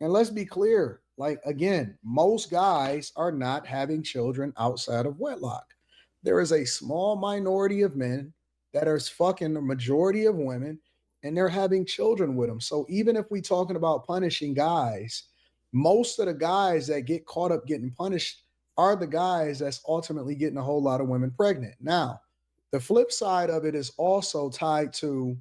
And let's be clear, like again, most guys are not having children outside of wedlock. There is a small minority of men that are fucking the majority of women and they're having children with them. So even if we talking about punishing guys, most of the guys that get caught up getting punished are the guys that's ultimately getting a whole lot of women pregnant. Now, the flip side of it is also tied to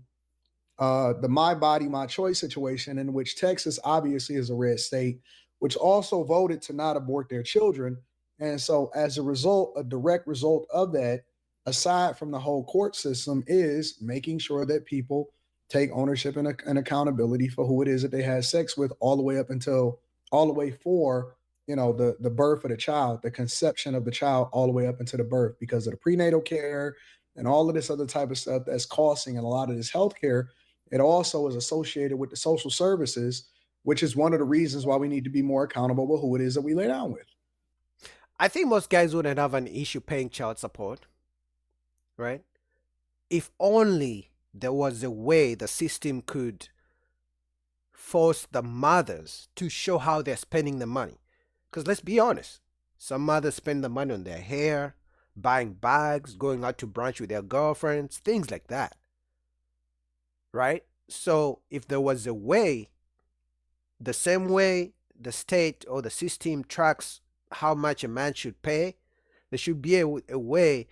the my body, my choice situation, in which Texas obviously is a red state, which also voted to not abort their children. And so, as a result, a direct result of that, aside from the whole court system, is making sure that people take ownership and accountability for who it is that they had sex with, all the way up until all the way for the birth of the child, the conception of the child, all the way up into the birth, because of the prenatal care and all of this other type of stuff that's costing and a lot of this healthcare. It also is associated with the social services, which is one of the reasons why we need to be more accountable with who it is that we lay down with. I think most guys wouldn't have an issue paying child support, right? If only there was a way the system could force the mothers to show how they're spending the money. Because let's be honest, some mothers spend the money on their hair, buying bags, going out to brunch with their girlfriends, things like that, right? So if there was a way, the same way the state or the system tracks how much a man should pay, there should be a way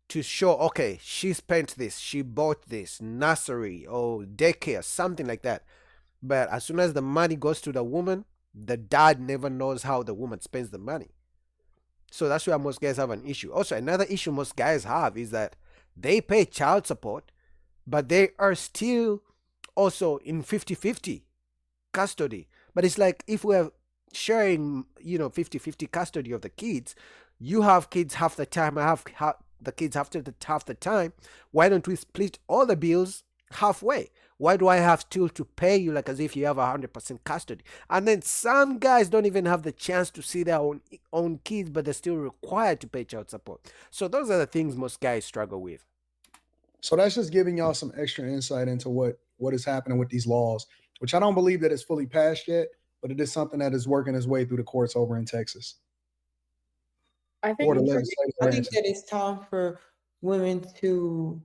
to show, okay, she spent this, she bought this, nursery or daycare, something like that. But as soon as the money goes to the woman, the dad never knows how the woman spends the money. So that's why most guys have an issue. Also, another issue most guys have is that they pay child support, but they are still also in 50-50 custody. But it's like if we're sharing, 50-50 custody of the kids, you have kids half the time, I have the kids half the time. Why don't we split all the bills halfway? Why do I have still to pay you like as if you have 100% custody? And then some guys don't even have the chance to see their own kids, but they're still required to pay child support. So those are the things most guys struggle with. So that's just giving y'all some extra insight into what is happening with these laws, which I don't believe that it's fully passed yet, but it is something that is working its way through the courts over in Texas I or think the legislative I think branches. that it's time for women to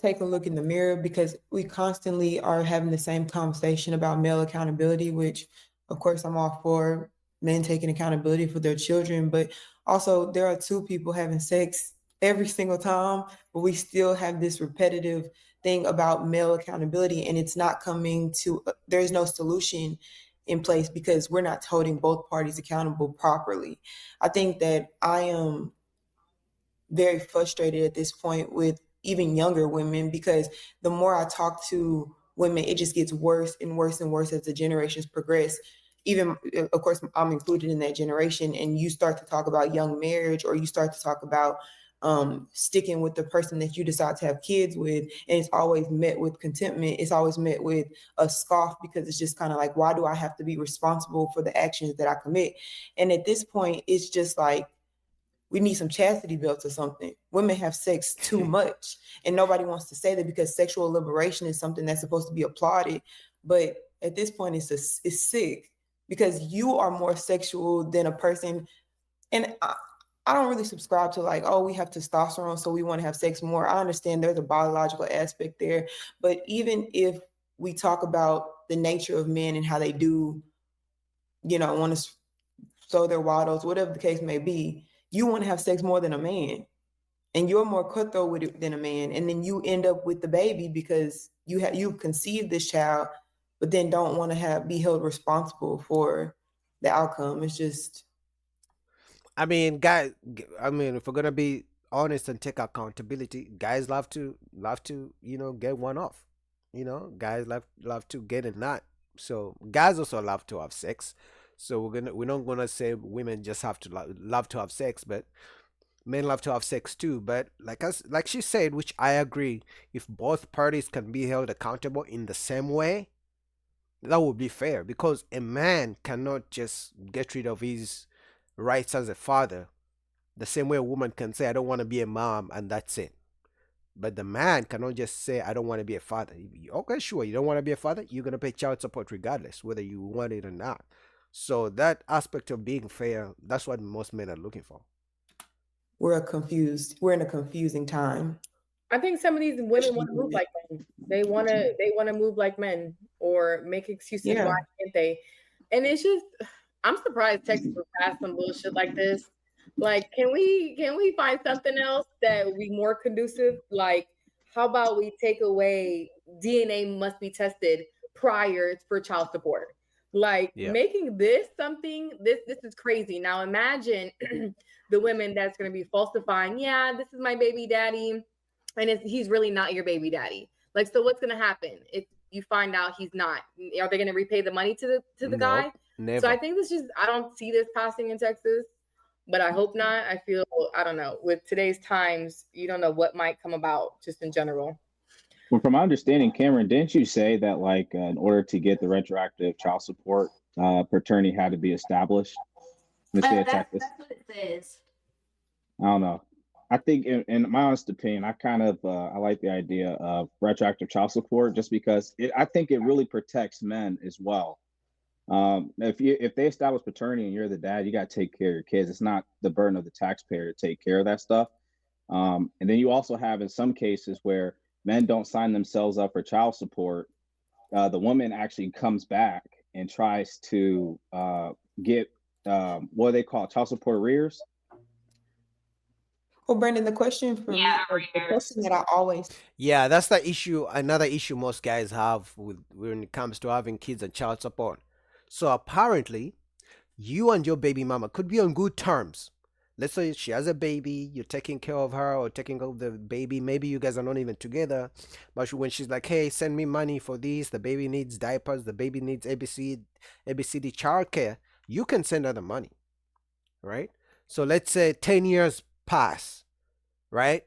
take a look in the mirror because we constantly are having the same conversation about male accountability, which of course I'm all for men taking accountability for their children, but also there are two people having sex every single time, but we still have this repetitive thing about male accountability and it's not coming to there's no solution in place because we're not holding both parties accountable properly. I think that I am very frustrated at this point with even younger women because the more I talk to women, it just gets worse and worse and worse as the generations progress. Even, of course, I'm included in that generation, and you start to talk about young marriage or you start to talk about sticking with the person that you decide to have kids with, and it's always met with contentment. It's always met with a scoff because it's just kind of like, why do I have to be responsible for the actions that I commit? And at this point, it's just like, we need some chastity belts or something. Women have sex too much, and nobody wants to say that because sexual liberation is something that's supposed to be applauded. But at this point, it's sick because you are more sexual than a person. And I don't really subscribe to like, oh, we have testosterone, so we want to have sex more. I understand there's a biological aspect there, but even if we talk about the nature of men and how they do, want to sow their wild oats, whatever the case may be, you want to have sex more than a man and you're more cutthroat with it than a man, and then you end up with the baby because you conceived this child but then don't want to have be held responsible for the outcome. It's just I mean, guys. I mean, if we're gonna be honest and take accountability, guys love to get one off. Guys love to get a nut. So guys also love to have sex. So we're not gonna say women just have to love to have sex, but men love to have sex too. But like she said, which I agree, if both parties can be held accountable in the same way, that would be fair because a man cannot just get rid of his rights as a father the same way a woman can say, I don't want to be a mom, and that's it. But the man cannot just say, I don't want to be a father. Okay, sure, you don't want to be a father, you're gonna pay child support regardless, whether you want it or not. So that aspect of being fair, that's what most men are looking for. We're in a confusing time. I think some of these women want to move like men. They want to move like men or make excuses why can't they? And it's just I'm surprised Texas would pass some bullshit like this. Like, can we find something else that would be more conducive? Like, how about we take away DNA must be tested prior for child support? Like Yeah. making this something this is crazy. Now imagine the women that's going to be falsifying, yeah, this is my baby daddy and he's really not your baby daddy. Like, so what's going to happen if you find out he's not? Are they going to repay the money to the guy? Never. So I think I don't see this passing in Texas, but I hope not. I feel, I don't know, with today's times, you don't know what might come about just in general. Well, from my understanding, Cameron, didn't you say that like in order to get the retroactive child support, paternity had to be established in the state of Texas? That's what it says. I don't know. I think, in my honest opinion, I kind of I like the idea of retroactive child support just because I think it really protects men as well. If they establish paternity and you're the dad, you got to take care of your kids. It's not the burden of the taxpayer to take care of that stuff. And then you also have in some cases where men don't sign themselves up for child support. The woman actually comes back and tries to get what they call child support arrears. Well, Brandon, the question for me, the question that I always Yeah, that's the issue. Another issue most guys have with when it comes to having kids and child support. So apparently, you and your baby mama could be on good terms. Let's say she has a baby, you're taking care of her or taking care of the baby. Maybe you guys are not even together, but when she's like, "Hey, send me money for this. The baby needs diapers. The baby needs ABCD childcare," you can send her the money, right? So let's say 10 years pass, right?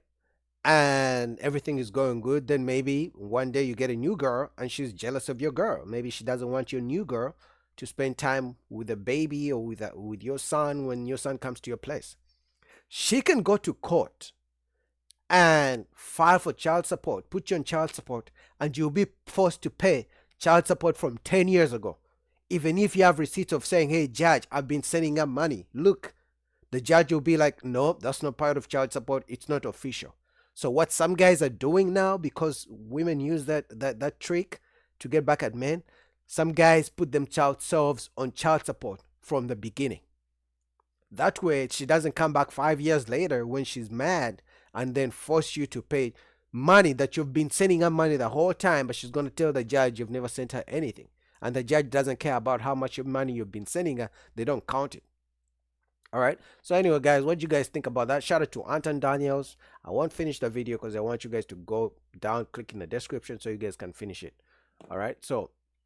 And everything is going good, then maybe one day you get a new girl and she's jealous of your girl. Maybe she doesn't want your new girl to spend time with the baby or with your son when your son comes to your place. She can go to court and file for child support, put you on child support, and you'll be forced to pay child support from 10 years ago. Even if you have receipts of saying, "Hey, judge, I've been sending up money. Look," the judge will be like, "No, that's not part of child support. It's not official." So what some guys are doing now, because women use that trick to get back at men, some guys put themselves on child support from the beginning. That way she doesn't come back 5 years later when she's mad and then force you to pay money that you've been sending her money the whole time, but she's going to tell the judge you've never sent her anything. And the judge doesn't care about how much money you've been sending her. They don't count it. All right. So anyway, guys, what do you guys think about that? Shout out to Anton Daniels. I won't finish the video because I want you guys to go down, click in the description so you guys can finish it. All right. So